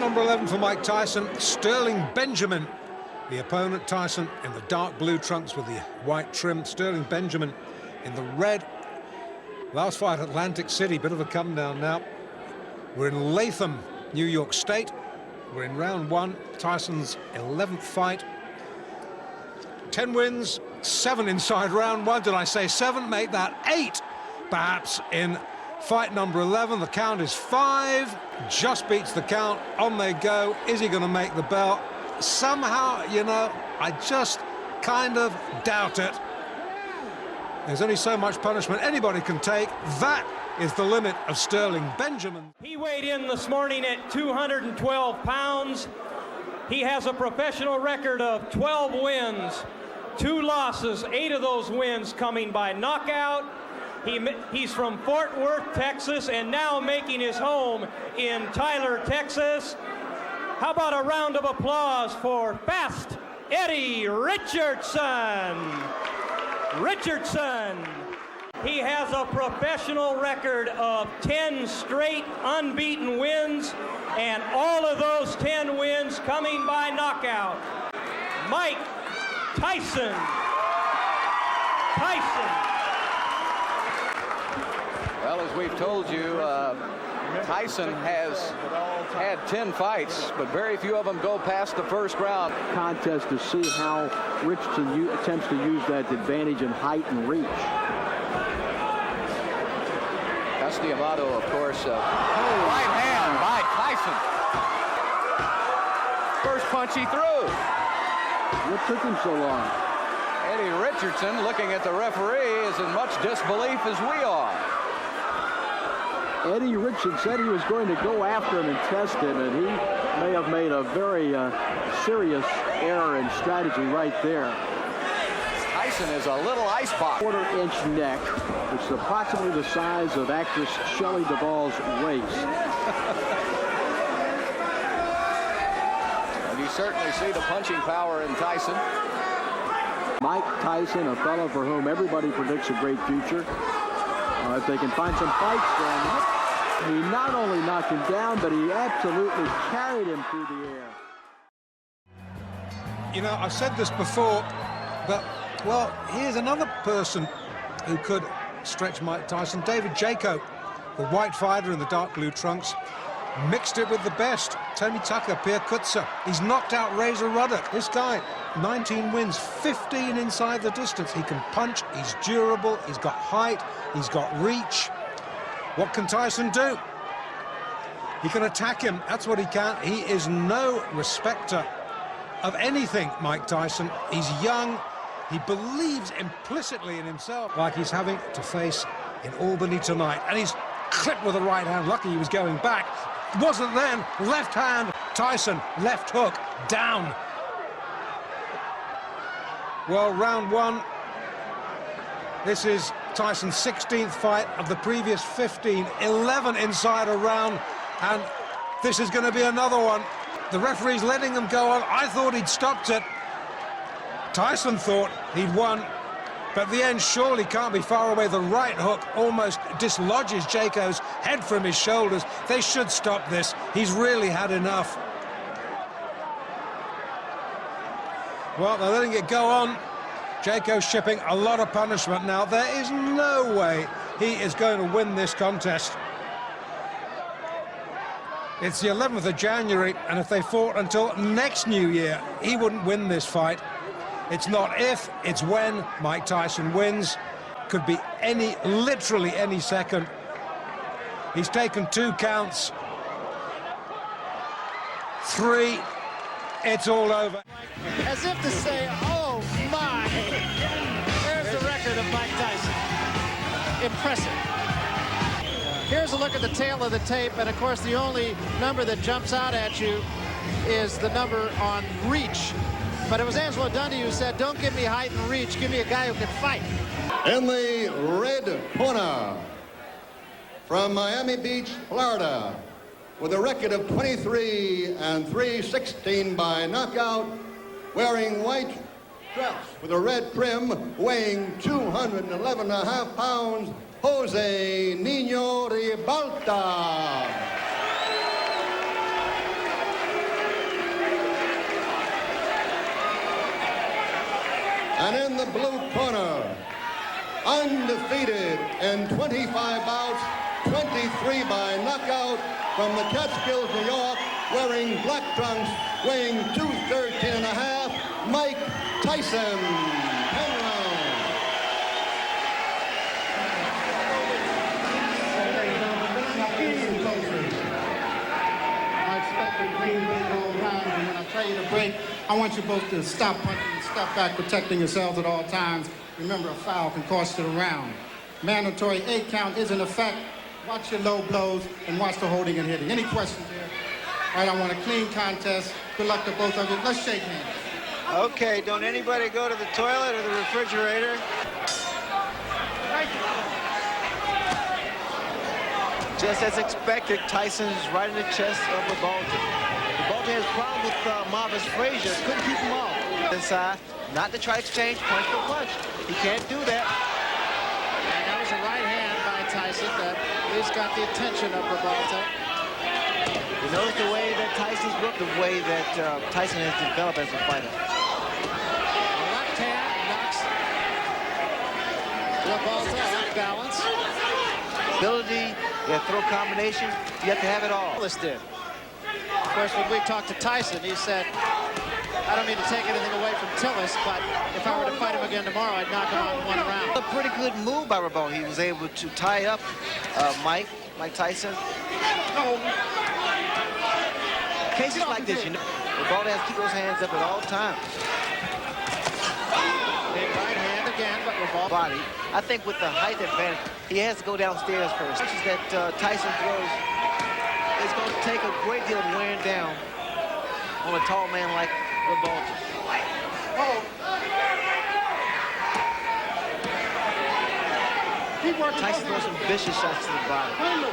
number 11 for Mike Tyson, Sterling Benjamin. The opponent, Tyson, in the dark blue trunks with the white trim. Sterling Benjamin in the red. Last fight, Atlantic City, bit of a come down now. We're in Latham, New York State. We're in round 1, Tyson's 11th fight. 10 wins, 7 inside round 1. Did I say 7? Make that 8, perhaps, in fight number 11. The count is 5. Just beats the count. On they go. Is he going to make the bell? Somehow, you know, I just kind of doubt it. There's only so much punishment anybody can take. That is the limit of Sterling Benjamin. He weighed in this morning at 212 pounds. He has a professional record of 12 wins, 2 losses, 8 of those wins coming by knockout. He's from Fort Worth, Texas, and now making his home in Tyler, Texas. How about a round of applause for Fast Eddie Richardson? Richardson. He has a professional record of 10 straight unbeaten wins, and all of those 10 wins coming by knockout. Mike Tyson. Well, as we've told you, Tyson has had 10 fights, but very few of them go past the first round. Contest to see how Richardson attempts to use that advantage in height and reach. Amato, of course. Right hand by Tyson. First punch he threw. What took him so long? Eddie Richardson, looking at the referee, is in much disbelief as we are. Eddie Richardson said he was going to go after him and test him, and he may have made a very serious error in strategy right there. Tyson is a little icebox. 1/4-inch neck, which is approximately the size of actress Shelley Duvall's waist. And you certainly see the punching power in Tyson. Mike Tyson, a fellow for whom everybody predicts a great future. If they can find some fights for him, he not only knocked him down, but he absolutely carried him through the air. You know, I've said this before, but, well, here's another person who could stretch Mike Tyson. David Jaco, the white fighter in the dark blue trunks, mixed it with the best. Tony Tucker, Pierre Kutzer. He's knocked out Razor Ruddock. This guy, 19 wins, 15 inside the distance. He can punch, he's durable, he's got height, he's got reach. What can Tyson do? He can attack him, that's what he can. He is no respecter of anything, Mike Tyson. He's young, he believes implicitly in himself, like he's having to face in Albany tonight. And he's clipped with the right hand, lucky he was going back. Wasn't then, left hand, Tyson, left hook, down. Well, round 1. This is Tyson's 16th fight of the previous 15, 11 inside a round, and this is going to be another one. The referee's letting him go on. I thought he'd stopped it. Tyson thought he'd won, but the end surely can't be far away. The right hook almost dislodges Jaco's head from his shoulders. They should stop this. He's really had enough. Well, they're letting it go on. Jaco's shipping a lot of punishment now. There is no way he is going to win this contest. It's the 11th of January, and if they fought until next New Year, he wouldn't win this fight. It's not if, it's when Mike Tyson wins. Could be literally any second. He's taken 2 counts. 3. It's all over. As if to say, oh my. There's the record of Mike Tyson. Impressive. Here's a look at the tail of the tape, and of course the only number that jumps out at you is the number on reach. But it was Angelo Dundee who said, don't give me height and reach, give me a guy who can fight. In the red corner, from Miami Beach, Florida, with a record of 23 and 3/16 by knockout, wearing white dress with a red trim, weighing 211.5 pounds, Jose Nino Ribalta. And in the blue corner, undefeated in 25 bouts, 23 by knockout, from the Catskills, New York, wearing black trunks, weighing 213 and a half, Mike Tyson. 10 rounds. I expect the green big all round, and when I tell you to break, I want you both to stop punching and step back, protecting yourselves at all times. Remember, a foul can cost you the round. Mandatory 8 count is in effect. Watch your low blows and watch the holding and hitting. Any questions here? All right, I want a clean contest. Good luck to both of you. Let's shake hands. Okay, don't anybody go to the toilet or the refrigerator. Just as expected, Tyson is right in the chest of Ribalta. Ribalta has problems with Marvis Frazier. Couldn't keep him off. Inside, not to try to exchange punch for punch. He can't do that. And that was a right hand by Tyson that at least got the attention of Ribalta. You notice the way that Tyson's looked, the way that Tyson has developed as a fighter. The left hand knocks Ribalta off balance. Ability, the throw combination, you have to have it all. Did. Of course, when we talked to Tyson, he said, I don't mean to take anything away from Tillis, but if I were to fight him again tomorrow, I'd knock him out in 1 round. A pretty good move by Ribalta. He was able to tie up Mike Tyson. Cases like this, you know, Ribalta has to keep those hands up at all times. Big right hand again, but Ribalta. Body. I think with the height advantage, he has to go downstairs first. Punches that Tyson throws is going to take a great deal of wearing down on a tall man like Ribalta. Tyson throws some vicious shots to the body. No.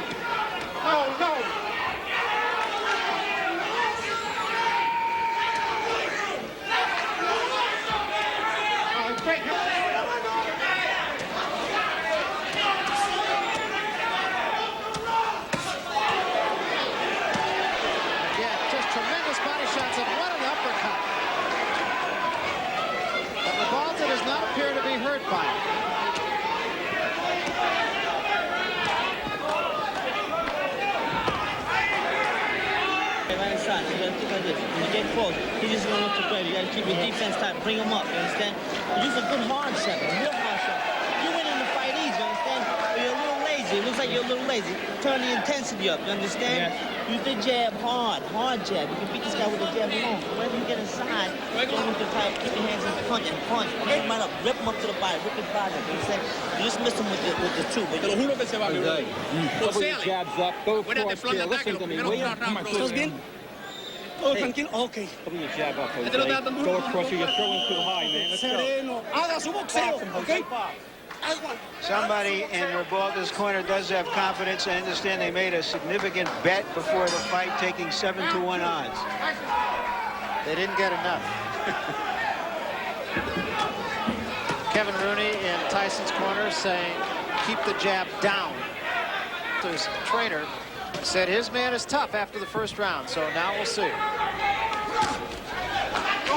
Hurt by it. Right inside, you gotta think like this. When you get close, he's just going up to play. You gotta keep your defense tight, bring him up, you understand? Use a good hard shot, a real hard shot. You win in the fight easy, you understand? But you're a little lazy. It looks like you're a little lazy. Turn the intensity up, you understand? Yeah. Use the jab hard jab. You can beat this guy with the jab alone. Whenever you get inside, don't with the type, keep your hands in punch. Pick him right up, rip him up to the body, rip his body up, you understand? You just miss him with the two. But te lo juro que se va a ver. Couple your jabs up, go for it still. Listen to me. ¿Estás bien? Todo tranquilo? Okay. Couple your jab up, Jose. Go across you. You're throwing too high, man. Let's go. Haga su boxeo, okay? Somebody in Ribalta's corner does have confidence. I understand they made a significant bet before the fight, taking 7-to-1 odds. They didn't get enough. Kevin Rooney in Tyson's corner saying, keep the jab down. To his trainer, said his man is tough after the first round, so now we'll see.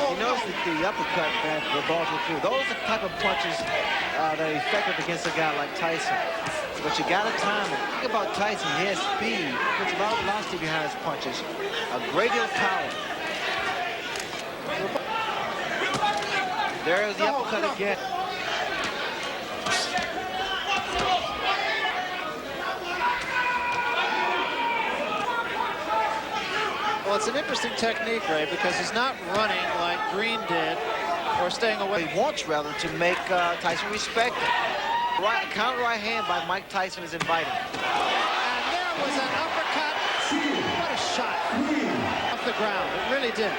He knows the uppercut that Ribalta threw. Those are the type of punches that are effective against a guy like Tyson. But you got to time it. Think about Tyson. He has speed. Puts a lot of velocity behind his punches. A great deal of power. There's the uppercut again. Well, it's an interesting technique, Ray, because he's not running like Green did or staying away. He wants, rather, to make Tyson respect him. Counter right hand by Mike Tyson is inviting. And there was an uppercut. What a shot. Off the ground. It really did.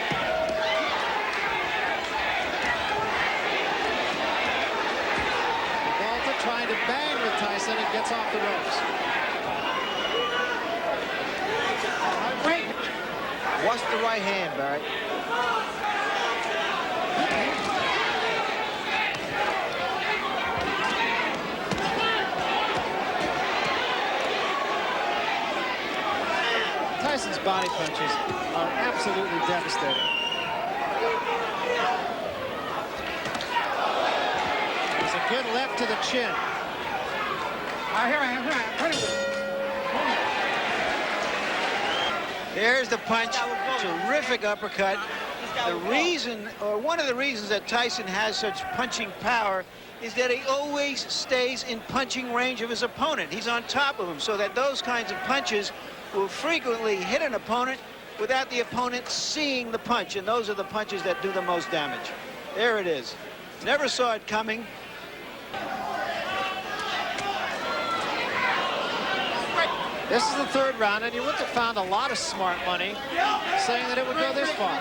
Ribalta trying to bang with Tyson and gets off the ropes. Watch the right hand, Barry. Tyson's body punches are absolutely devastating. Good left to the chin. There's the punch. Terrific uppercut. The reason, or one of the reasons that Tyson has such punching power is that he always stays in punching range of his opponent. He's on top of him, so that those kinds of punches will frequently hit an opponent without the opponent seeing the punch, and those are the punches that do the most damage. There it is. Never saw it coming. This is the third round, and you wouldn't have found a lot of smart money saying that it would go this far.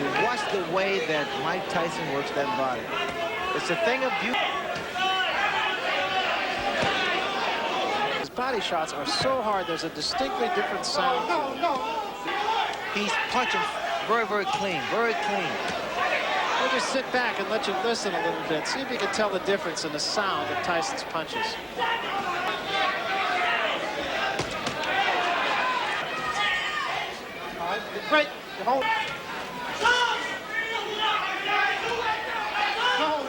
You watch the way that Mike Tyson works that body. It's a thing of beauty. His body shots are so hard, there's a distinctly different sound. He's punching very, very clean, very clean. We'll just sit back and let you listen a little bit. See if you can tell the difference in the sound of Tyson's punches. Great. Hold.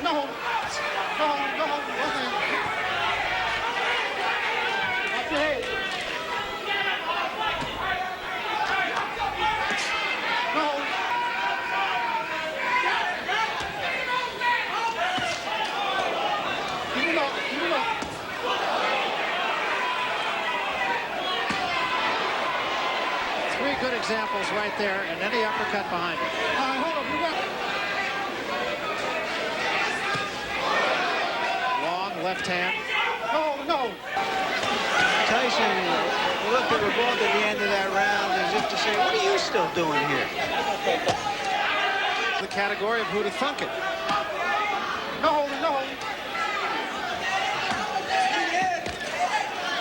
No. Up your head. No. Keep him up. Three good examples right there, and then the uppercut behind it. Hold on. You got it. Long left hand. No. Tyson looked at Ribalta at the end of that round as if to say, what are you still doing here? The category of who to thunk it. No.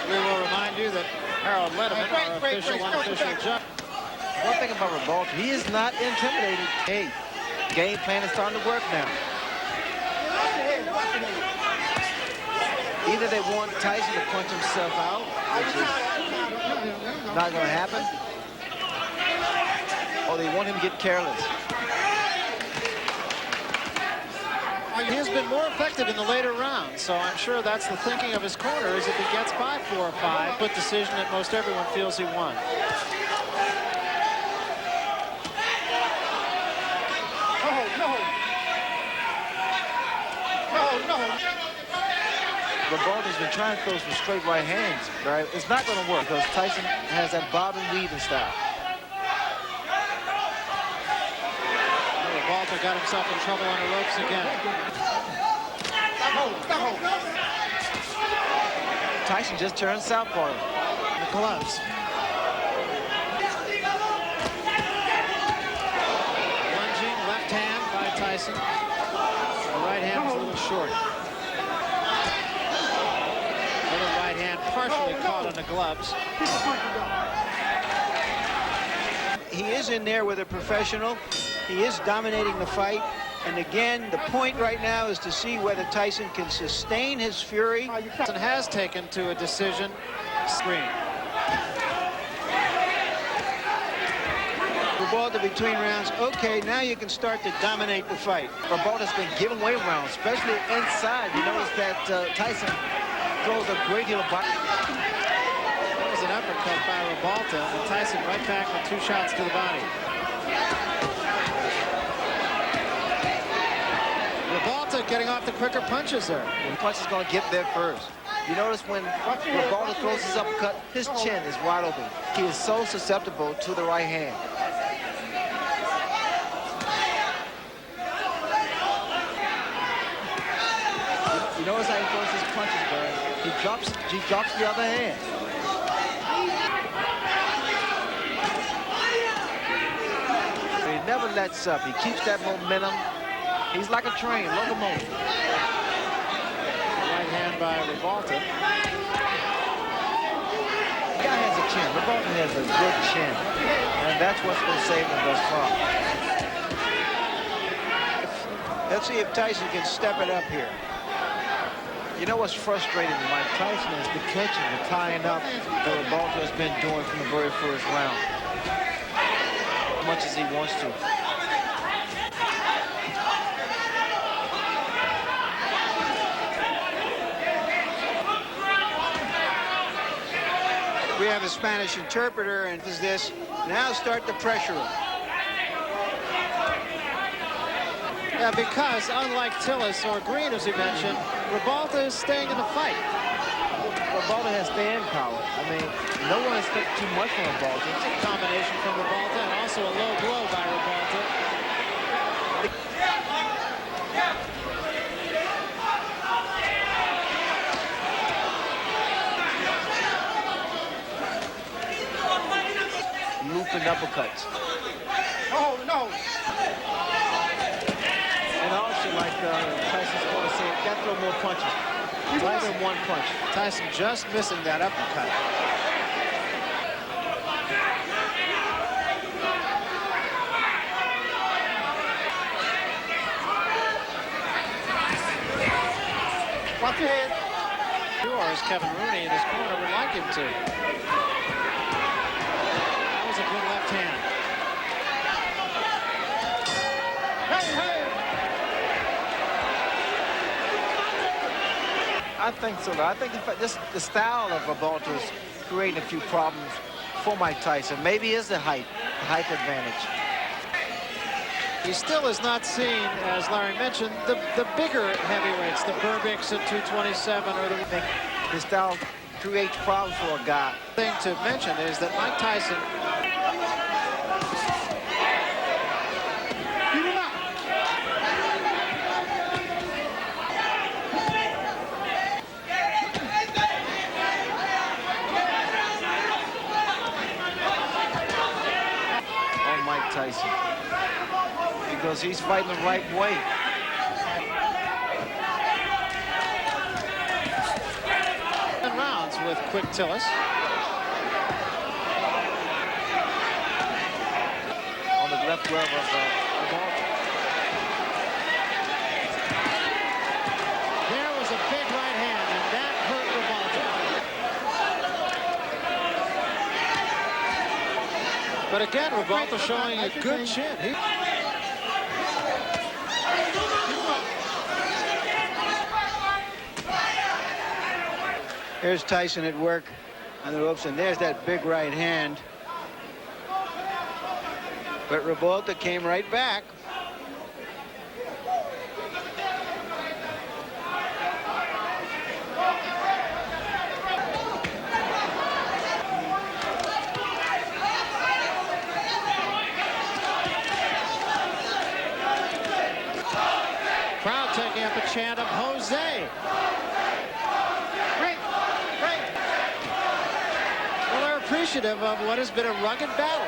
We will remind you that Harold Letterman, our official, unofficial judge. One thing about Ribalta, he is not intimidated. Hey, game plan is starting to work now. Either they want Tyson to punch himself out, which is not going to happen, or they want him to get careless. He has been more effective in the later rounds, so I'm sure that's the thinking of his corner, is if he gets by 4 or 5, but decision that most everyone feels he won. No. Ribalta's been trying to throw some straight right hands, right? It's not going to work because Tyson has that bob and weaving style. Ribalta got himself in trouble on the ropes again. Tyson just turned southpaw. The gloves. Lunging left hand by Tyson. The right hand was a little short. Little right hand partially caught on the gloves. He is in there with a professional. He is dominating the fight. And again, the point right now is to see whether Tyson can sustain his fury. Tyson has taken to a decision screen. Ribalta between rounds. Okay, now you can start to dominate the fight. Ribalta's been giving away rounds, especially inside. You notice that Tyson throws a great deal of body. That was an uppercut by Ribalta, and Tyson right back with 2 shots to the body. Ribalta getting off the quicker punches there. The punch is going to get there first. You notice when Ribalta throws his uppercut, his chin is wide open. He is so susceptible to the right hand. You notice how he throws his punches, Barry. He drops the other hand. He never lets up. He keeps that momentum. He's like a train, locomotive. Right hand by Ribalta. The guy has a chin. Ribalta has a good chin. And that's what's been saving him thus far. Let's see if Tyson can step it up here. You know what's frustrating Mike Tyson is the clinching, the tying up that Ribalta has been doing from the very first round. much as he wants to. We have a Spanish interpreter, and is this now start the pressure him. Yeah, because unlike Tillis or Green, as he mentioned, Ribalta is staying in the fight. Ribalta has stand power. I mean, no one expects too much from Ribalta. It's a combination from Ribalta and also a low blow by Ribalta. Looping uppercuts. Oh, no. And also, like Tyson's going to say, got to throw more punches. Less than one punch. Tyson just missing that uppercut. Watch your head. Sure, as Kevin Rooney in his corner would like him to. That was a good left hand. Hey, hey. I think so. I think just the style of Ribalta is creating a few problems for Mike Tyson. Maybe it's the height advantage. He still is not seen, as Larry mentioned, the bigger heavyweights, the Burbicks at 227, or the I think his style creates problems for a guy. thing to mention is that Mike Tyson Tyson, because he's fighting the right way. 10 rounds with quick Tillis. On the left glove of Ribalta. There was a big right hand, and that hurt Ribalta. But again, Ribalta showing a good chin. Here's Tyson at work on the ropes, and there's that big right hand. But Ribalta came right back. Crowd taking up a chant of Jose. Great, great. Well, they're appreciative of what has been a rugged battle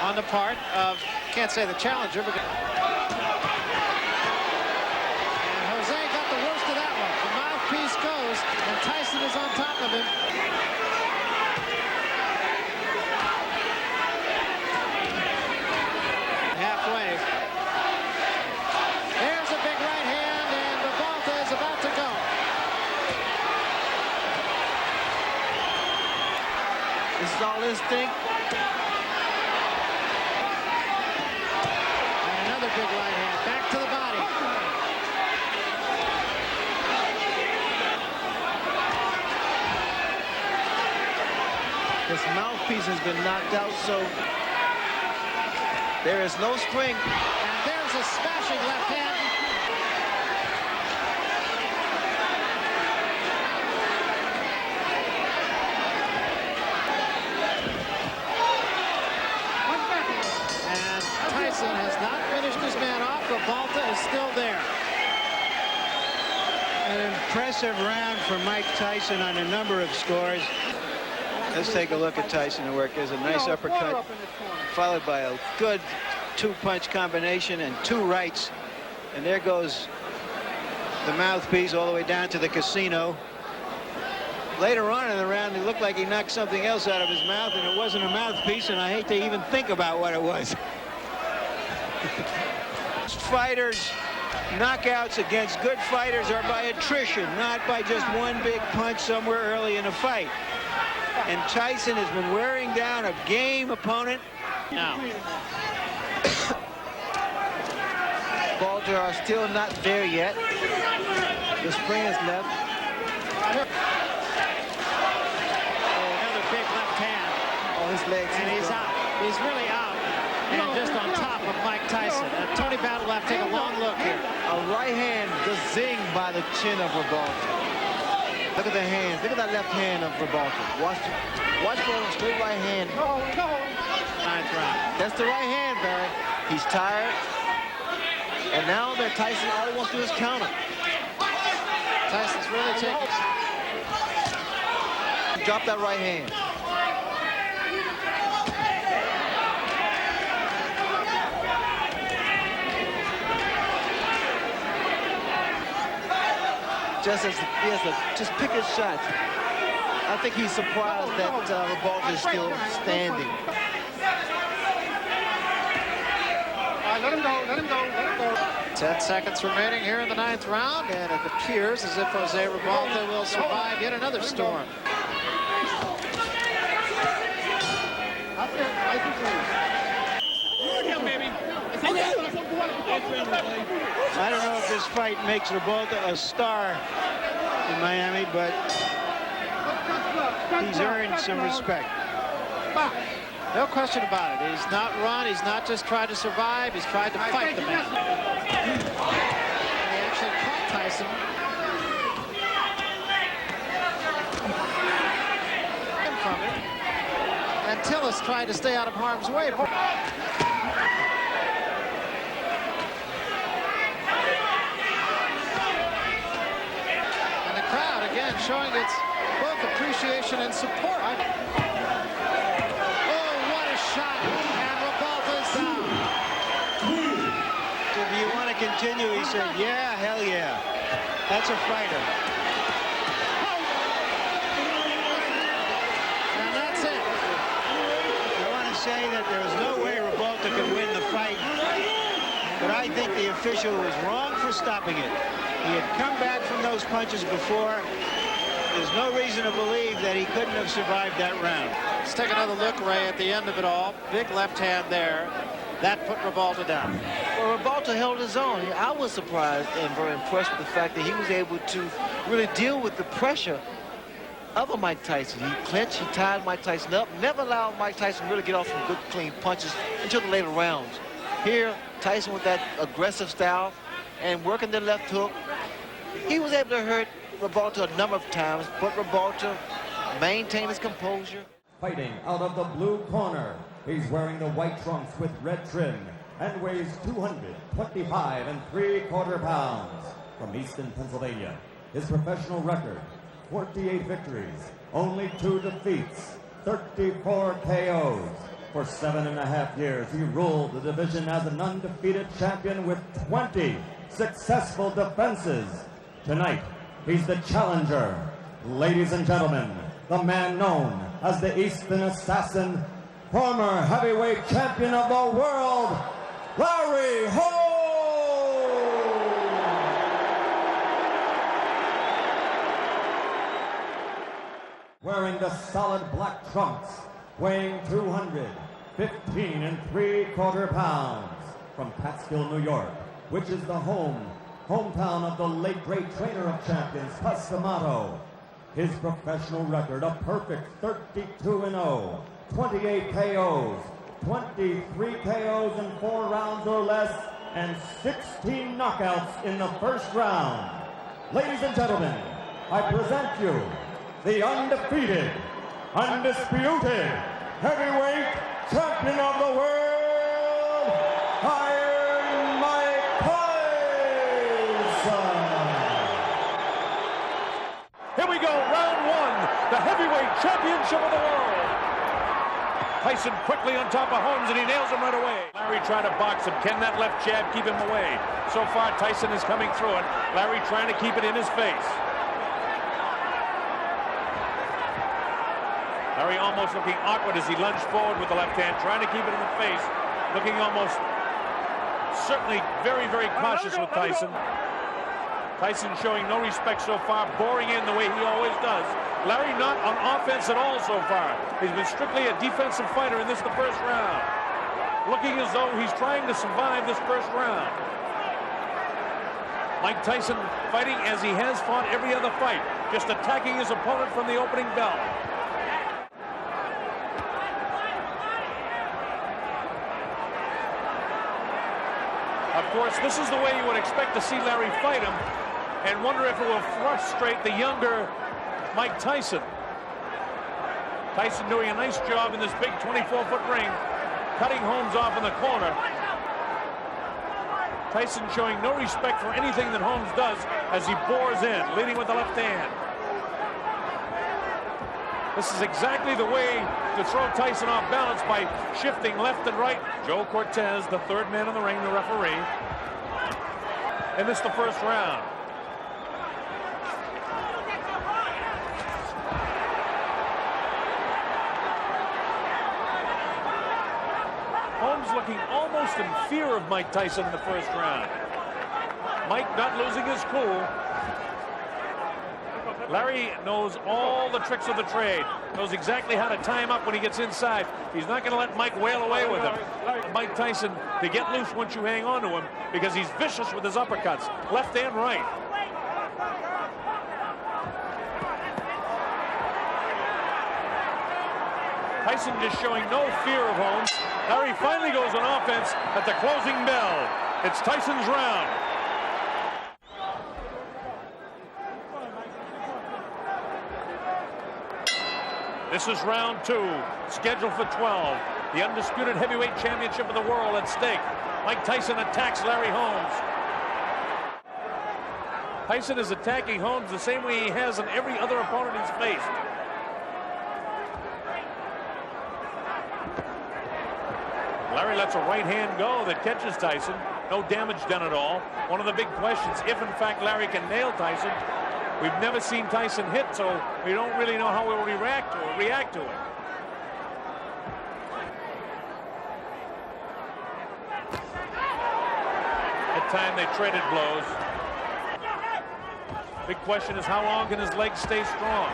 on the part of, can't say the challenger, but and Jose got the worst of that one. The mouthpiece goes, and Tyson is on top of him. Halfway. There's a big right hand, and Ribalta is about to go. This is all instinct. And another big right hand, back to the body. His mouthpiece has been knocked out, so there is no spring. And there's a smashing left hand. And Tyson has not finished his man off. Ribalta is still there. An impressive round for Mike Tyson on a number of scores. Let's take a look at Tyson at work. There's a nice uppercut, followed by a good two-punch combination and two rights. And there goes the mouthpiece all the way down to the casino. Later on in the round, it looked like he knocked something else out of his mouth, and it wasn't a mouthpiece, and I hate to even think about what it was. Fighters, knockouts against good fighters are by attrition, not by just one big punch somewhere early in a fight. And Tyson has been wearing down a game opponent. Now, Ribalta are still not there yet. The spring is left. Another big left hand. Oh, his legs. And he's out. He's really out. And just on top of Mike Tyson. And Tony Battle will have to take a long look here. A right hand just zing by the chin of Ribalta. Look at the hands. Look at that left hand of Ribalta. Watch for a straight right hand. Ninth round. That's the right hand, Barry. He's tired. And now that Tyson, all he wants to do is counter. Tyson's really taking... Drop that right hand. Just pick his shots. I think he's surprised that Ribalta is still standing. Let him go, let him go, let him go. 10 seconds remaining here in the 9th round, and it appears as if Jose Ribalta will survive yet another storm. I don't know if this fight makes Ribalta a star in Miami, but he's earned some respect. No question about it. He's not run. He's not just tried to survive. He's tried to fight the man. And he actually caught Tyson. From it. And Tillis tried to stay out of harm's way. And the crowd, again, showing its both appreciation and support. Shot, and Ribalta's down. Do you want to continue? He said, yeah, hell yeah. That's a fighter. And that's it. I want to say that there's no way Ribalta could win the fight, but I think the official was wrong for stopping it. He had come back from those punches before. There's no reason to believe that he couldn't have survived that round. Let's take another look, Ray, at the end of it all. Big left hand there. That put Ribalta down. Well, Ribalta held his own. I was surprised and very impressed with the fact that he was able to really deal with the pressure of a Mike Tyson. He clinched, he tied Mike Tyson up, never allowed Mike Tyson to really get off some good, clean punches until the later rounds. Here, Tyson with that aggressive style and working the left hook, he was able to hurt Ribalta a number of times, but Ribalta maintained his composure. Fighting out of the blue corner, he's wearing the white trunks with red trim and weighs 225 3/4 pounds. From Easton, Pennsylvania, his professional record, 48 victories, only 2 defeats, 34 KOs. For 7.5 years, he ruled the division as an undefeated champion with 20 successful defenses. Tonight, he's the challenger. Ladies and gentlemen, the man known as the Eastern Assassin, former heavyweight champion of the world, Larry Holmes! Wearing the solid black trunks, weighing 215 3/4 pounds, from Catskill, New York, which is the hometown of the late great trainer of champions, Pasamato. His professional record, a perfect 32-0, 28 KOs, 23 KOs in 4 rounds or less, and 16 knockouts in the first round. Ladies and gentlemen, I present you the undefeated, undisputed heavyweight champion of the world, Iron Mike Tyson. Here we go, round 1, the heavyweight championship of the world. Tyson quickly on top of Holmes, and he nails him right away. Larry trying to box him. Can that left jab keep him away? So far, Tyson is coming through it. Larry trying to keep it in his face. Larry almost looking awkward as he lunged forward with the left hand, trying to keep it in the face. Looking almost, certainly very, very cautious with Tyson. Tyson showing no respect so far, boring in the way he always does. Larry not on offense at all so far. He's been strictly a defensive fighter in this, the first round. looking as though he's trying to survive this first round. Mike Tyson fighting as he has fought every other fight, just attacking his opponent from the opening bell. Of course, this is the way you would expect to see Larry fight him, and wonder if it will frustrate the younger Mike Tyson. Tyson doing a nice job in this big 24-foot ring, cutting Holmes off in the corner. Tyson showing no respect for anything that Holmes does as he bores in, leading with the left hand. This is exactly the way to throw Tyson off balance, by shifting left and right. Joe Cortez, the third man in the ring, the referee. And this is the first round. Holmes looking almost in fear of Mike Tyson in the first round. Mike not losing his cool. Larry knows all the tricks of the trade, knows exactly how to tie him up when he gets inside. He's not going to let Mike wail away with him. Mike Tyson to get loose once you hang on to him, because he's vicious with his uppercuts, left and right. Tyson just showing no fear of Holmes. Larry finally goes on offense at the closing bell. It's Tyson's round. This is round 2, scheduled for 12. The undisputed heavyweight championship of the world at stake. Mike Tyson attacks Larry Holmes. Tyson is attacking Holmes the same way he has on every other opponent he's faced. Larry lets a right hand go that catches Tyson. No damage done at all. One of the big questions, if in fact Larry can nail Tyson. We've never seen Tyson hit, so we don't really know how he'll react to it. At time they traded blows. Big question is, how long can his legs stay strong?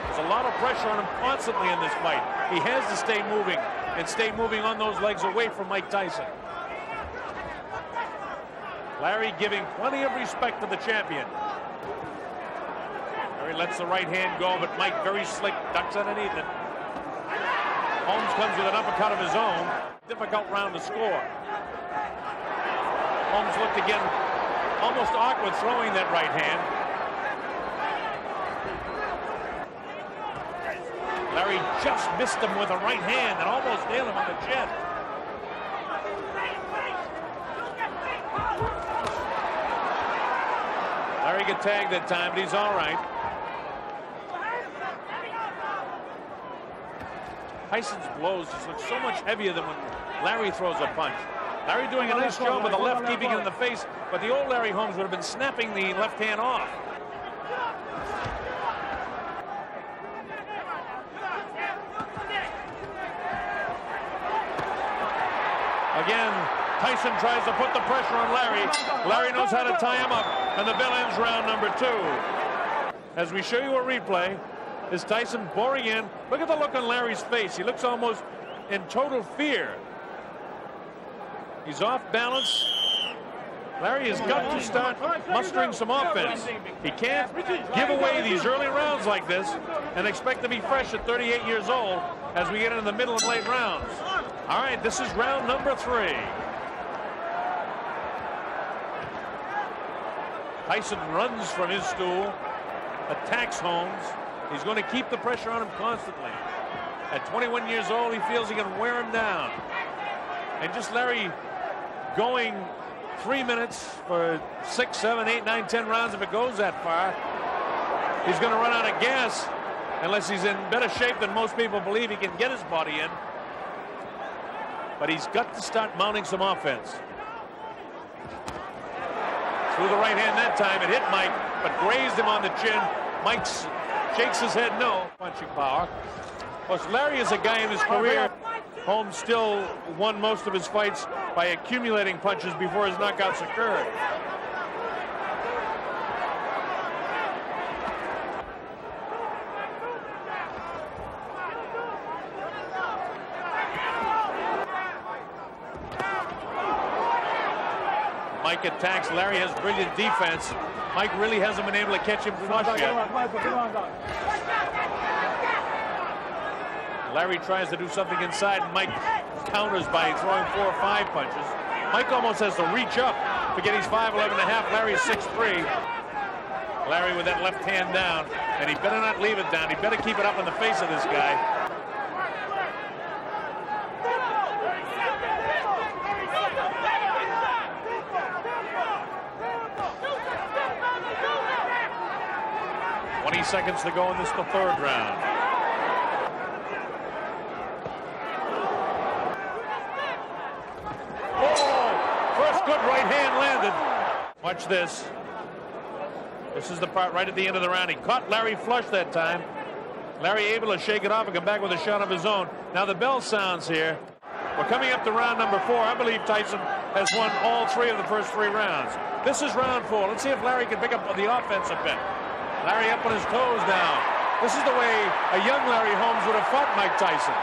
There's a lot of pressure on him constantly in this fight. He has to stay moving, and stay moving on those legs away from Mike Tyson. Larry giving plenty of respect to the champion. Larry lets the right hand go, but Mike very slick, ducks underneath it. Holmes comes with an uppercut of his own. Difficult round to score. Holmes looked again almost awkward throwing that right hand. Larry just missed him with a right hand and almost nailed him on the chin. Larry got tagged that time, but he's all right. Tyson's blows just look so much heavier than when Larry throws a punch. Larry doing a nice job with the left, keeping it in the face, but the old Larry Holmes would have been snapping the left hand off. Again, Tyson tries to put the pressure on Larry. Larry knows how to tie him up, and the bell ends round number 2. As we show you a replay, is Tyson boring in. Look at the look on Larry's face. He looks almost in total fear. He's off balance. Larry has got to start mustering some offense. He can't give away these early rounds like this and expect to be fresh at 38 years old as we get into the middle and late rounds. All right, this is round number 3. Tyson runs from his stool, attacks Holmes. He's going to keep the pressure on him constantly. At 21 years old, he feels he can wear him down. And just Larry going 3 minutes for 6, 7, 8, 9, 10 rounds. If it goes that far, he's going to run out of gas unless he's in better shape than most people believe he can get his body in. But he's got to start mounting some offense. Through the right hand that time. It hit Mike, but grazed him on the chin. Mike shakes his head no. Punching power. Of course, Larry is a guy in his career. Holmes still won most of his fights by accumulating punches before his knockouts occurred. Mike attacks. Larry has brilliant defense. Mike really hasn't been able to catch him flush yet. Larry tries to do something inside. Mike counters by throwing 4 or 5 punches. Mike almost has to reach up to get his 5'11 and a half. Larry is 6'3". Larry with that left hand down, and he better not leave it down. He better keep it up in the face of this guy. Seconds to go in this, the 3rd round. Oh, first good right hand landed. Watch this. This is the part right at the end of the round. He caught Larry flush that time. Larry able to shake it off and come back with a shot of his own. Now the bell sounds here. We're coming up to round number 4. I believe Tyson has won all 3 of the first 3 rounds. This is round 4. Let's see if Larry can pick up the offense a bit. Larry up on his toes now. This is the way a young Larry Holmes would have fought Mike Tyson.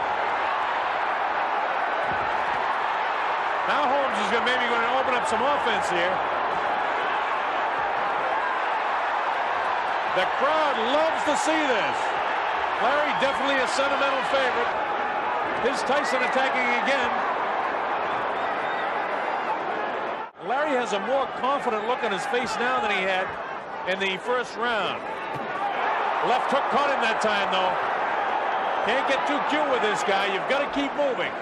Now Holmes is maybe going to open up some offense here. The crowd loves to see this. Larry definitely a sentimental favorite. Here's Tyson attacking again. Larry has a more confident look on his face now than he had in the first round. Left hook caught him that time, though. Can't get too cute with this guy. You've got to keep moving.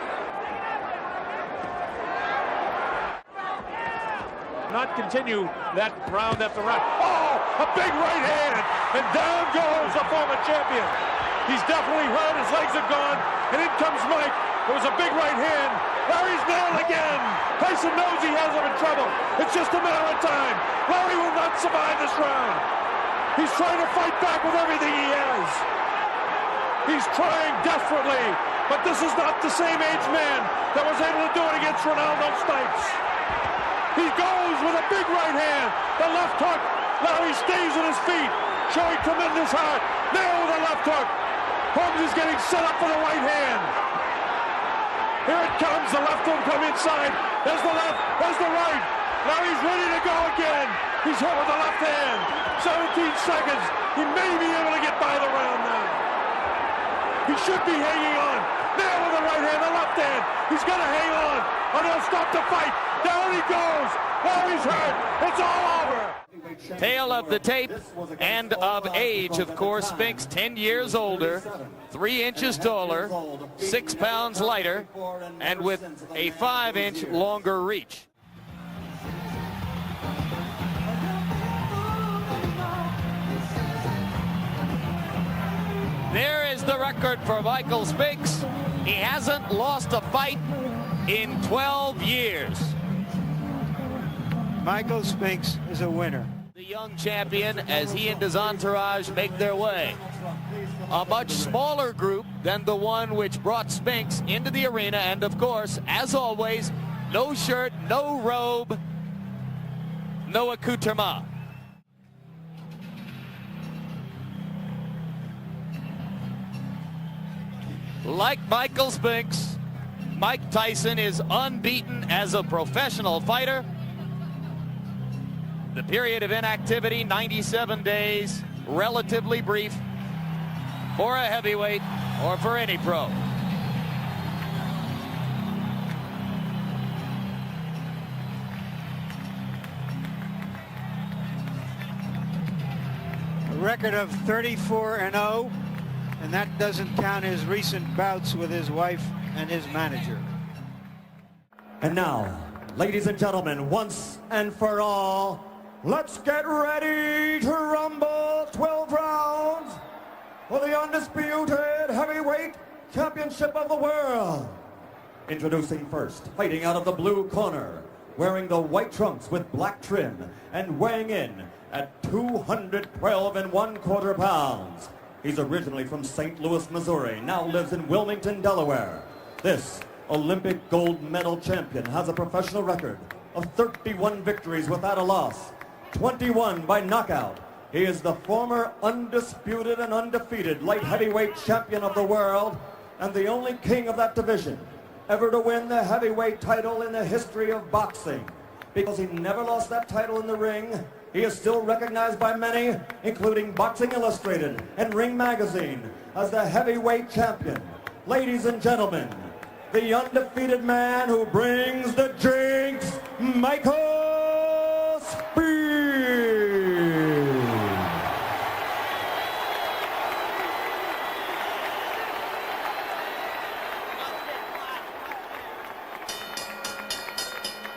Not continue that round after round. Oh, a big right hand, and down goes the former champion. He's definitely hurt. His legs are gone, and in comes Mike. It was a big right hand. Larry's nailed again. Tyson knows he has him in trouble. It's just a matter of time. Larry will not survive this round. He's trying to fight back with everything he has. He's trying desperately, but this is not the same age man that was able to do it against Ronaldo Spinks. He goes with a big right hand. The left hook. Larry stays on his feet, showing tremendous heart. Nail with a left hook. Holmes is getting set up for the right hand. Here it comes. The left will come inside. There's the left. There's the right. Larry's ready to go again. He's hit with the left hand. 17 seconds. He may be able to get by the round now. He should be hanging on. Nail with the right hand, the left hand. He's got to hang on, or they'll stop the fight. Down he goes. Larry's hurt. It's all over. Tale of the tape and of age, of course. Spinks 10 years older, 3 inches taller, 6 pounds lighter, and with a 5-inch longer reach. There is the record for Michael Spinks. He hasn't lost a fight in 12 years. Michael Spinks is a winner. The young champion, as he and his entourage make their way. A much smaller group than the one which brought Spinks into the arena, and of course, as always, no shirt, no robe, no accoutrement. Like Michael Spinks, Mike Tyson is unbeaten as a professional fighter. The period of inactivity, 97 days, relatively brief for a heavyweight or for any pro. A record of 34-0, and that doesn't count his recent bouts with his wife and his manager. And now, ladies and gentlemen, once and for all, let's get ready to rumble. 12 rounds for the undisputed heavyweight championship of the world. Introducing first, fighting out of the blue corner, wearing the white trunks with black trim, and weighing in at 212 1/4 pounds. He's originally from St. Louis, Missouri, now lives in Wilmington, Delaware. This Olympic gold medal champion has a professional record of 31 victories without a loss, 21 by knockout. He is the former undisputed and undefeated light heavyweight champion of the world and the only king of that division ever to win the heavyweight title in the history of boxing, Because he never lost that title in the ring, he is still recognized by many, including Boxing Illustrated and Ring Magazine, as the heavyweight champion. Ladies and gentlemen, the undefeated man who brings the jinx, Michael Spinks.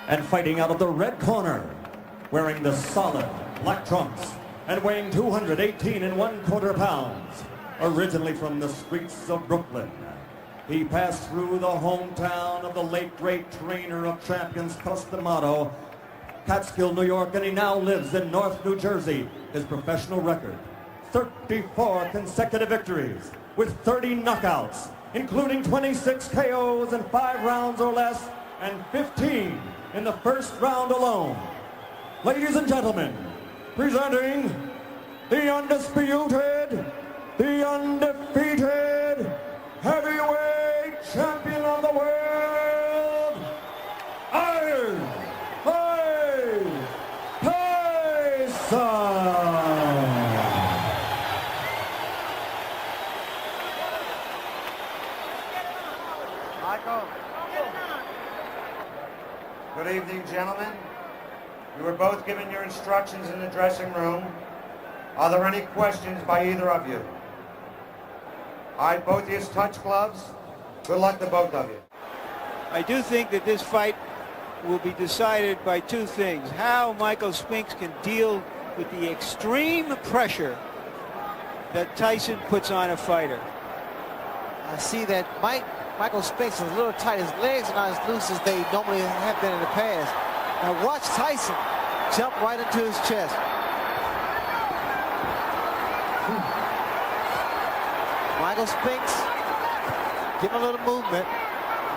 And fighting out of the red corner, wearing the solid black trunks and weighing 218 1/4 pounds, originally from the streets of Brooklyn. He passed through the hometown of the late great trainer of champions, Customato, Catskill, New York, and he now lives in North New Jersey. His professional record, 34 consecutive victories with 30 knockouts, including 26 KOs in 5 rounds or less, and 15 in the first round alone. Ladies and gentlemen, presenting the undisputed, the undefeated heavyweight champion of the world, Iron Mike Tyson. Michael. Good evening, gentlemen. You were both given your instructions in the dressing room. Are there any questions by either of you? All right, both of you touch gloves. Good luck to both of you. I do think that this fight will be decided by two things. How Michael Spinks can deal with the extreme pressure that Tyson puts on a fighter. I see that Michael Spinks is a little tight. His legs are not as loose as they normally have been in the past. Now watch Tyson jump right into his chest. Michael Spinks, give him a little movement.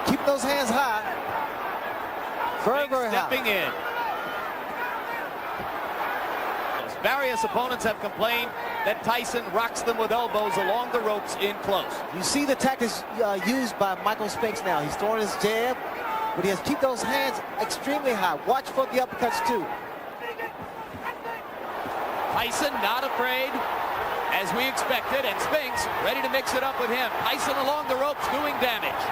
Keep those hands high. Very, very high. Stepping in. Various opponents have complained that Tyson rocks them with elbows along the ropes in close. You see the tactics used by Michael Spinks now. He's throwing his jab, but he has to keep those hands extremely high. Watch for the uppercuts too. Tyson not afraid, as we expected, and Spinks ready to mix it up with him. Tyson along the ropes doing damage.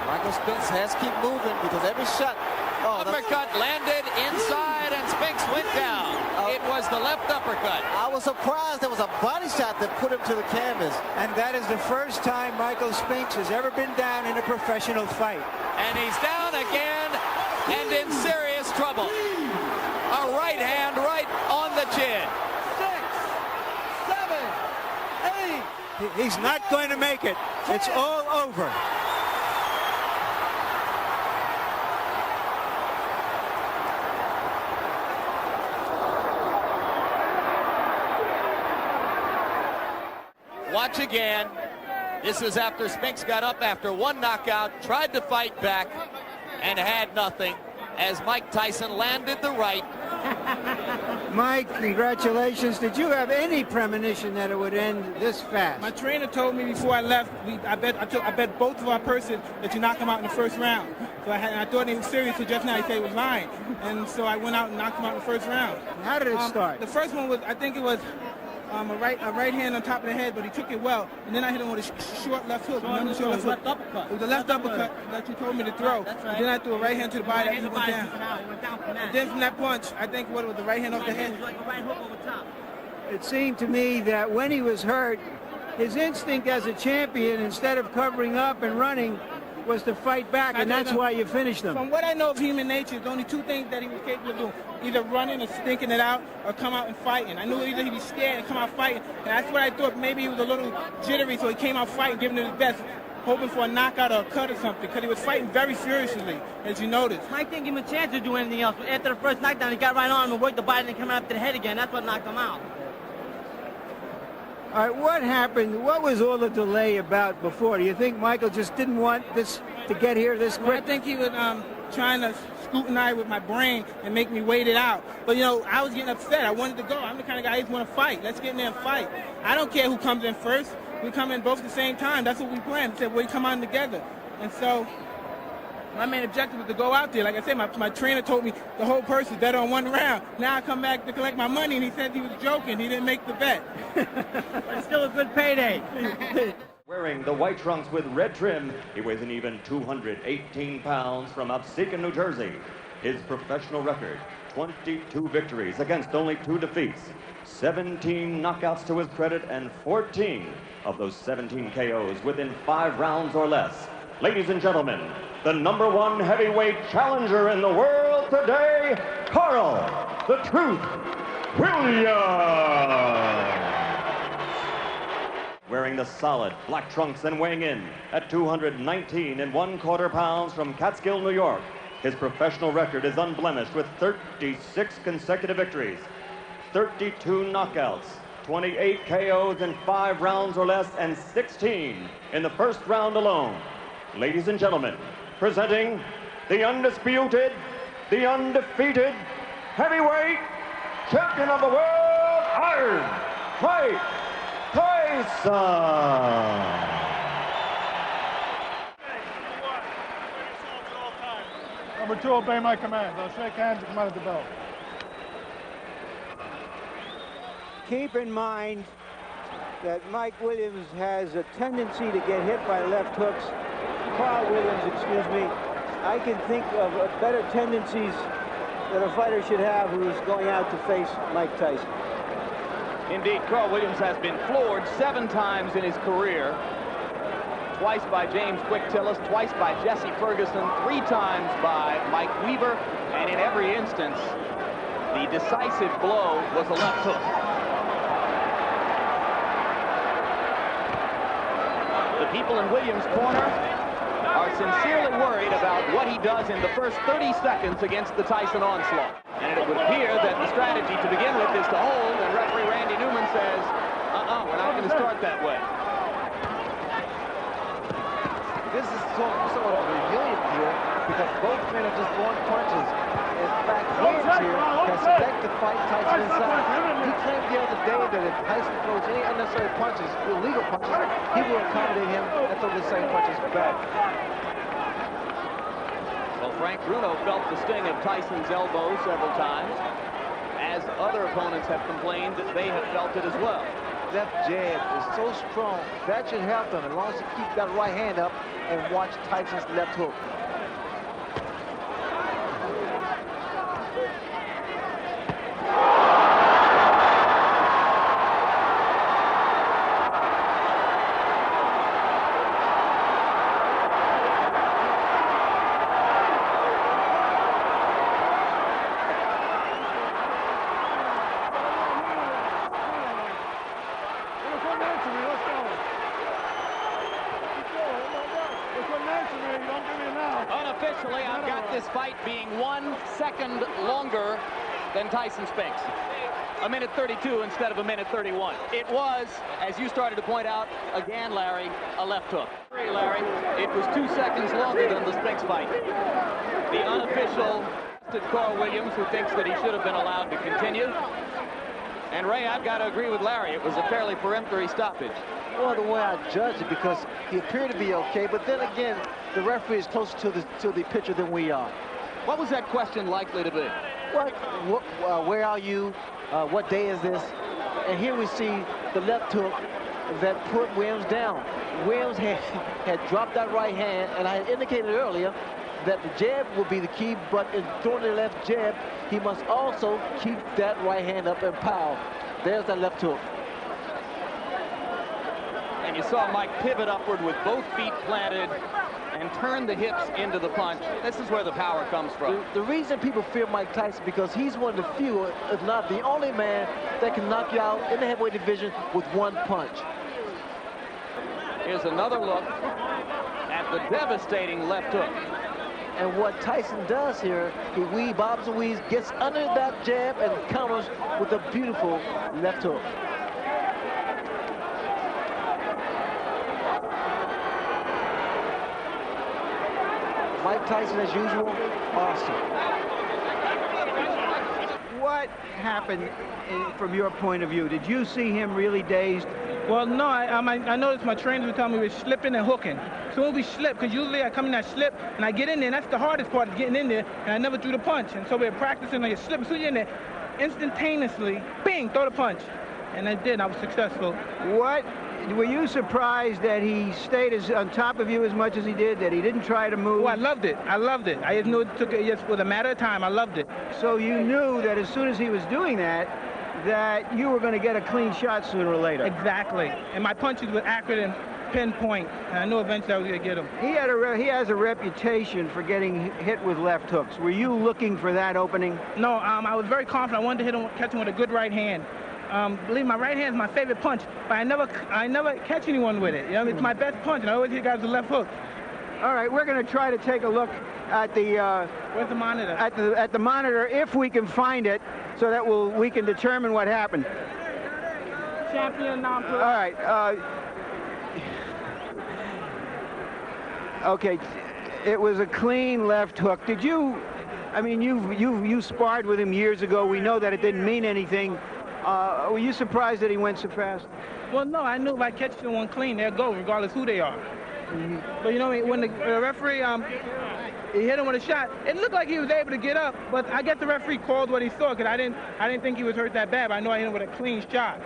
Michael Spinks has to keep moving because every shot. Uppercut landed inside and Spinks went down. It was the left uppercut. I was surprised there was a body shot that put him to the canvas. And that is the first time Michael Spinks has ever been down in a professional fight. And he's down again and in serious trouble. A right hand right on the chin. 6, 7, 8. He's not going to make it. It's all over. Watch again. This is after Spinks got up after one knockout, tried to fight back, and had nothing as Mike Tyson landed the right. Mike, congratulations. Did you have any premonition that it would end this fast? My trainer told me before I left, I bet both of our person that you knock him out in the first round. So I thought he was serious, so just now he said he was lying. And so I went out and knocked him out in the first round. How did it start? The first one was, I think it was a right hand on top of the head, but he took it well. And then I hit him with a short left hook. Remember the short left hook? It was the left uppercut that you told me to throw. That's right. And then I threw a right hand to the body that he went down. And then from that punch, I think what was the right hand off the head. It seemed to me that when he was hurt, his instinct as a champion, instead of covering up and running, was to fight back, and that's why you finished him. From what I know of human nature, there's only two things that he was capable of doing. Either running or stinking it out or come out and fighting. I knew either he'd be scared and come out fighting, and that's what I thought. Maybe he was a little jittery, so he came out fighting, giving it his best, hoping for a knockout or a cut or something, because he was fighting very furiously, as you noticed. Mike didn't give him a chance to do anything else. After the first knockdown, he got right on him and worked the body and came after the head again. That's what knocked him out. All right, what happened? What was all the delay about before? Do you think Michael just didn't want this to get here this quick? Well, I think he was trying to scrutinize with my brain and make me wait it out. But, you know, I was getting upset. I wanted to go. I'm the kind of guy who want to fight. Let's get in there and fight. I don't care who comes in first. We come in both at the same time. That's what we planned. We said we come on together. And so my main objective was to go out there. Like I said, my trainer told me the whole purse is bet on 1 round. Now I come back to collect my money, and he said he was joking. He didn't make the bet. But it's still a good payday. Wearing the white trunks with red trim, he weighs an even 218 pounds from Absecon, New Jersey. His professional record, 22 victories against only 2 defeats, 17 knockouts to his credit, and 14 of those 17 KOs within 5 rounds or less. Ladies and gentlemen, the #1 heavyweight challenger in the world today, Carl "The Truth" Williams. Wearing the solid black trunks and weighing in at 219 1/4 pounds from Catskill, New York. His professional record is unblemished with 36 consecutive victories, 32 knockouts, 28 KOs in 5 rounds or less, and 16 in the first round alone. Ladies and gentlemen, presenting the undisputed, the undefeated heavyweight champion of the world, Iron Mike Tyson. Number 2, obey my commands. I'll shake hands and come out of the bell. Keep in mind that Mike Williams has a tendency to get hit by left hooks. Carl Williams, excuse me. I can think of better tendencies that a fighter should have who is going out to face Mike Tyson. Indeed, Carl Williams has been floored 7 times in his career. Twice by James Quick Tillis, twice by Jesse Ferguson, 3 times by Mike Weaver, and in every instance, the decisive blow was a left hook. The people in Williams' corner are sincerely worried about what he does in the first 30 seconds against the Tyson onslaught. And it would appear that the strategy to begin with is to hold, and referee Randy Newman says, we're not going to start that way. This is somewhat of a reunion here because both men are just throwing punches. In fact, Williams here has selected to fight Tyson inside. He claimed the other day that if Tyson throws any unnecessary punches, illegal punches, he will accommodate him and throw the same punches back. Well, Frank Bruno felt the sting of Tyson's elbow several times, as other opponents have complained that they have felt it as well. Left jab is so strong, that should help him as long as he keeps that right hand up and watch Tyson's left hook. Unofficially, I've got this fight being 1 second longer than Tyson Spinks. 1:32 instead of 1:31. It was, as you started to point out, again, Larry, a left hook. Larry, it was 2 seconds longer than the Spinks fight. The unofficial Carl Williams, who thinks that he should have been allowed to continue. And Ray, I've got to agree with Larry. It was a fairly peremptory stoppage. Well, the way I judge it, because he appeared to be okay, but then again, the referee is closer to the pitcher than we are. What was that question likely to be? Where are you? What day is this? And here we see the left hook that put Williams down. Williams had dropped that right hand, and I had indicated earlier that the jab will be the key, but in throwing the left jab, he must also keep that right hand up and power. There's that left hook. And you saw Mike pivot upward with both feet planted and turn the hips into the punch. This is where the power comes from. The reason people fear Mike Tyson because he's one of the few, if not the only man, that can knock you out in the heavyweight division with 1 punch. Here's another look at the devastating left hook. And what Tyson does here, he bobs and weaves, gets under that jab and counters with a beautiful left hook. Mike Tyson, as usual, awesome. What happened from your point of view? Did you see him really dazed? Well, no, I noticed my trainers were telling me he was slipping and hooking. soon as we slip, because usually I come in that slip and I get in there, and that's the hardest part, is getting in there, and I never threw the punch. And so we're practicing on your slip. As soon as you're in there, instantaneously, bing, throw the punch. And I did, and I was successful. What? Were you surprised that he stayed on top of you as much as he did, that he didn't try to move? Oh, I loved it. I loved it. I just knew it took it just with a matter of time. I loved it. So you knew that as soon as he was doing that you were going to get a clean shot sooner or later. Exactly. And my punches were accurate and pinpoint, and I knew eventually I was going to get him. He has a reputation for getting hit with left hooks. Were you looking for that opening? No, I was very confident. I wanted to hit him, catch him with a good right hand. Believe me, my right hand is my favorite punch, but I never catch anyone with it. You know, it's my best punch, and I always hit guys with left hook. All right, we're going to try to take a look at the where's the monitor? At the monitor, if we can find it, so that we can determine what happened. Champion non-pro. All right. Okay, it was a clean left hook. Did you? I mean, you sparred with him years ago. We know that it didn't mean anything. Were you surprised that he went so fast? Well, no, I knew if I catch someone clean, they'll go, regardless who they are. Mm-hmm. But you know, when the referee he hit him with a shot, it looked like he was able to get up. But I guess the referee called what he saw, because I didn't think he was hurt that bad. But I know I hit him with a clean shot.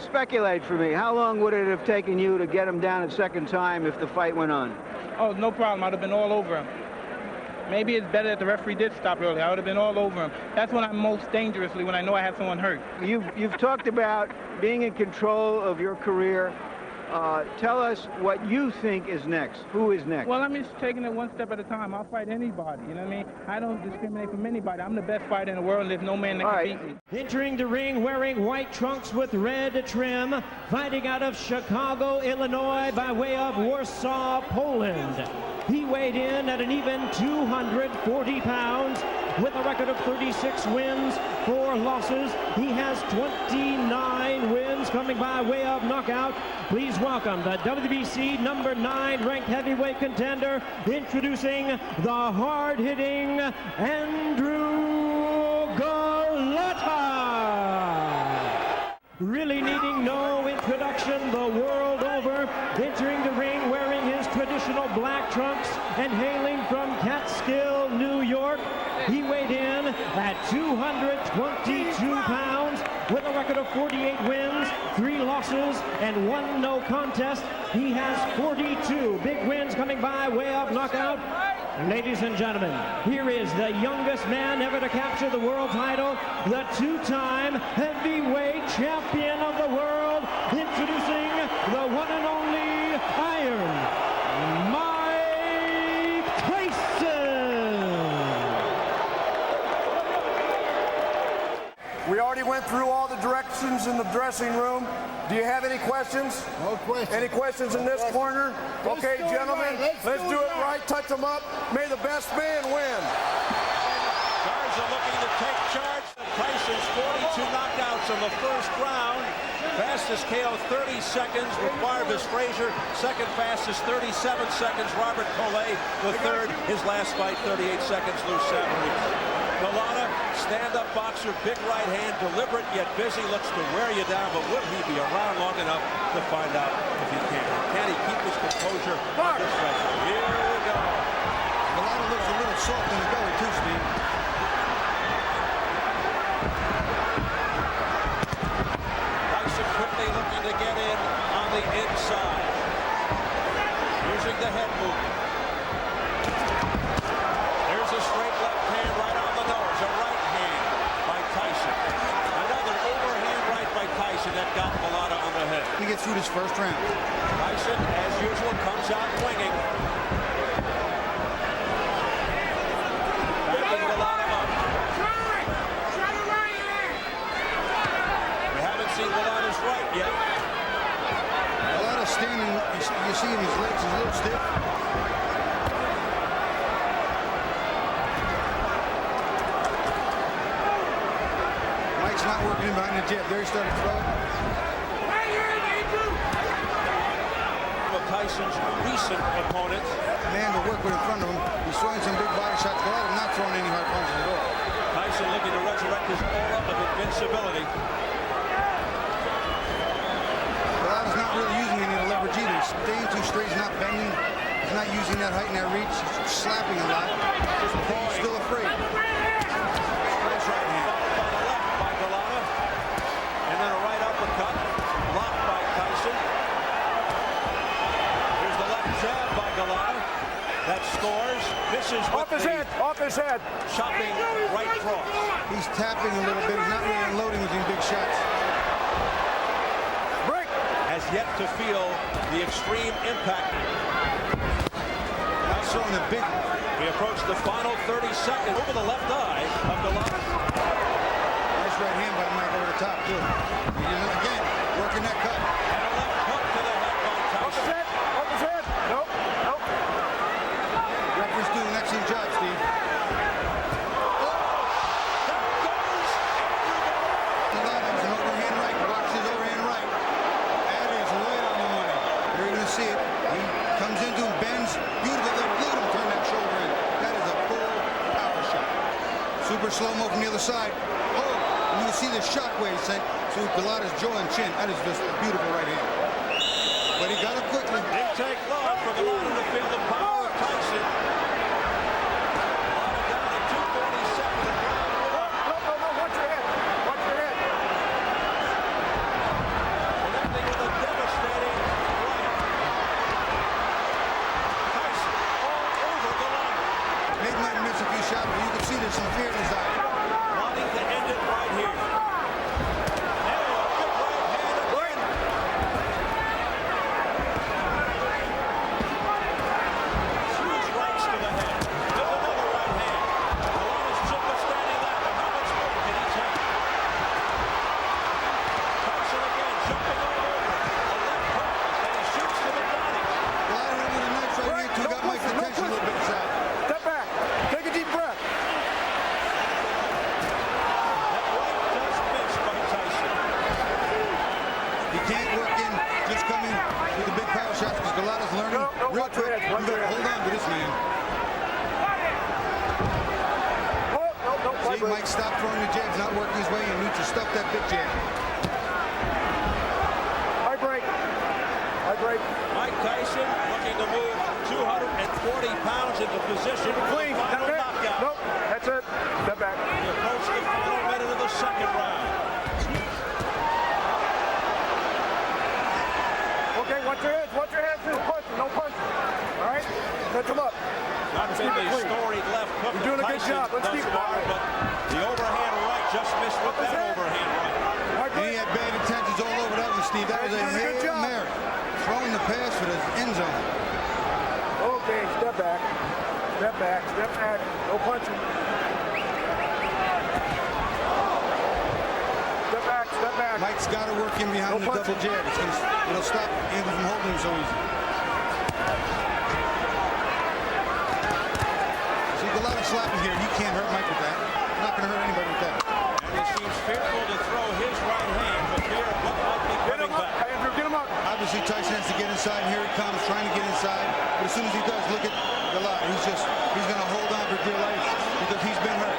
Speculate for me. How long would it have taken you to get him down a second time if the fight went on? Oh, no problem. I'd have been all over him. Maybe it's better that the referee did stop early. I would have been all over him. That's when I'm most dangerously, when I know I have someone hurt. You've talked about being in control of your career. Tell us what you think is next. Who is next? Well, I'm just taking it one step at a time. I'll fight anybody, you know what I mean? I don't discriminate from anybody. I'm the best fighter in the world, and there's no man that can beat me. Entering the ring wearing white trunks with red trim, fighting out of Chicago, Illinois, by way of Warsaw, Poland. He weighed in at an even 240 pounds with a record of 36 wins, 4 losses. He has 29 wins coming by way of knockout. Please welcome the WBC number 9 ranked heavyweight contender, introducing the hard-hitting Andrew Golota. Really needing no introduction the world over, entering the ring wearing his traditional black trunks and hailing from Catskill, New York. He weighed in at 222 pounds with a record of 48 wins, 3 losses, and 1 no contest. He has 42 big wins coming by way of knockout. Ladies and gentlemen, here is the youngest man ever to capture the world title, the 2-time heavyweight champion of the world, introducing the one and only Iron Mike Tyson. We already went through all the directions in the dressing room. Do you have any questions? No questions. Any questions in this corner? Okay, gentlemen, let's do it right. Touch them up. May the best man win. Guards are looking to take charge. Tyson's 42 knockouts in the first round. Fastest KO 30 seconds with Marvis Frazier. Second fastest 37 seconds Robert Collet. The third, his last fight 38 seconds Lou Savarese. Golota, stand-up boxer, big right hand, deliberate yet busy, looks to wear you down, but will he be around long enough to find out if he can? Can he keep his composure on this stretcher? Here we go. Golota looks a little soft in the belly too, Steve. Tyson quickly looking to get in on the inside. Using the head movement. There's a straight left hand right on the nose. A right hand by Tyson. Another overhand right by Tyson that got Golota on the head. He gets through this first round. Tyson, as usual, comes out swinging. Backing Golota up. We haven't seen Golota's right yet. Golota standing, you see his legs, he's a little stiff. Mike's not working in behind the jab. There he started to throw it. Tyson's recent opponents. Man to work with in front of him. He's throwing some big body shots. Golota not throwing any hard punches at all. Tyson looking to resurrect his aura of invincibility. Golota's not really using any of the leverage either. He's staying too straight. He's not bending. He's not using that height and that reach. He's slapping a lot. Just he's still afraid. Nice right hand. By the left by Golota. And then a right uppercut. Blocked by Tyson. Here's the left jab by Golota. That scores. Misses with off his head. Off his head. Chopping right cross. He's tapping a little bit. He's not really unloading with these big shots. Break. Has yet to feel the extreme impact. Now showing the big. We approach the final 30 seconds over the left eye of Golota. Nice right hand by Mike over the top too. Again, working that cut. And a left hook to the head by Tyson. Off his head. Off his head. Nope. Nope. Referee's doing an excellent job, Steve. See it. He comes into him, bends, beautiful. Look at him turn that shoulder in. That is a full power shot. Super slow-mo from the other side. Oh, and you can see the shockwaves sent through Golota's jaw and chin. That is just a beautiful right hand. But he got it quickly. Big take long for Golota to feel the power of Tyson. Golota down at 247. No, watch your head. Watch your head. Connecting with a devastating right. Tyson all over Golota. Maybe might miss a few shots, but you can see there's some fear in his eye. Wanting to end it right here. Now a good right hand again. Huge rights to the head. There's another right hand. Golota's chin withstanding that, but how much more can he take? Tyson again jumping all over. A left hook, and he shoots to the body. Golota went with a nice right hand too. Got Mike's attention a little bit inside. Step back. Take a deep breath. That right does miss by Tyson. He can't work in just coming with the big power shots because Golota's learning real quick. You got to hold on to this man. See, Mike stopped throwing the jabs, not working his way, and needs to stop that big jab. High break. High break. Mike Tyson looking to move 240 pounds into position for the Clean. final That's it. knockout. Nope. That's it. Step back. We approach the final minute of the second round. Okay, watch your heads. Watch your heads. No punching. No punching. All right? Touch him up. Not been the clean. storied left hook You're doing a good Tyson job. Let's thus keep it far, that way. but the overhand right just missed with that overhand right. And he had bad intentions all over that one, Steve. That was a Hail Mary. Throwing the pass for the end zone. Okay, step back. Step back. Step back. No punching. Step back. Step back. Mike's got to work in behind the double jab. It'll stop him from holding him so easy. See, Golota slapping here. You can't hurt Mike with that. You're not going to hurt anybody with that. And he seems fearful to throw his right hand for fear of what might be coming back. Andrew, get him up. Obviously, Tyson has to get inside, and here he comes, trying to get inside. But as soon as he does, look at Golota. He's going to hold on for dear life because he's been hurt.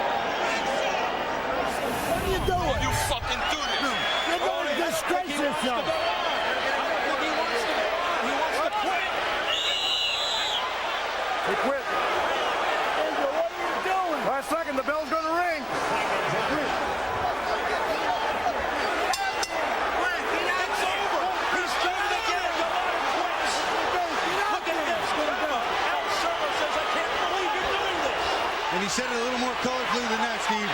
What are you doing? You fucking do this. You're going to disgrace yourself. He quit. Andrew, what are you doing? Last second, the bell's going to ring. And he said it a little more colorfully than that, Steve.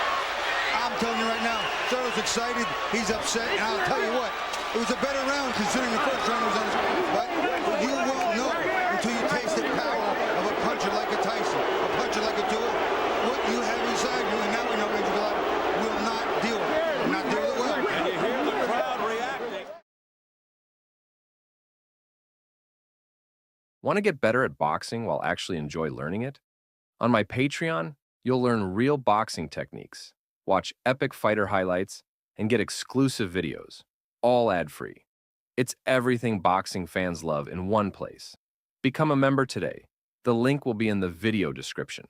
I'm telling you right now, Charlo's excited, he's upset, and I'll tell you what, it was a better round considering the first round was on his. But you won't know until you taste the power of a puncher like a Tyson, a puncher like a Tua. What you have inside you, and now we know Andrew Golota will not deal with it. Will not deal with it well. And you hear the crowd reacting. Want to get better at boxing while actually enjoy learning it? On my Patreon, you'll learn real boxing techniques, watch epic fighter highlights, and get exclusive videos, all ad-free. It's everything boxing fans love in one place. Become a member today. The link will be in the video description.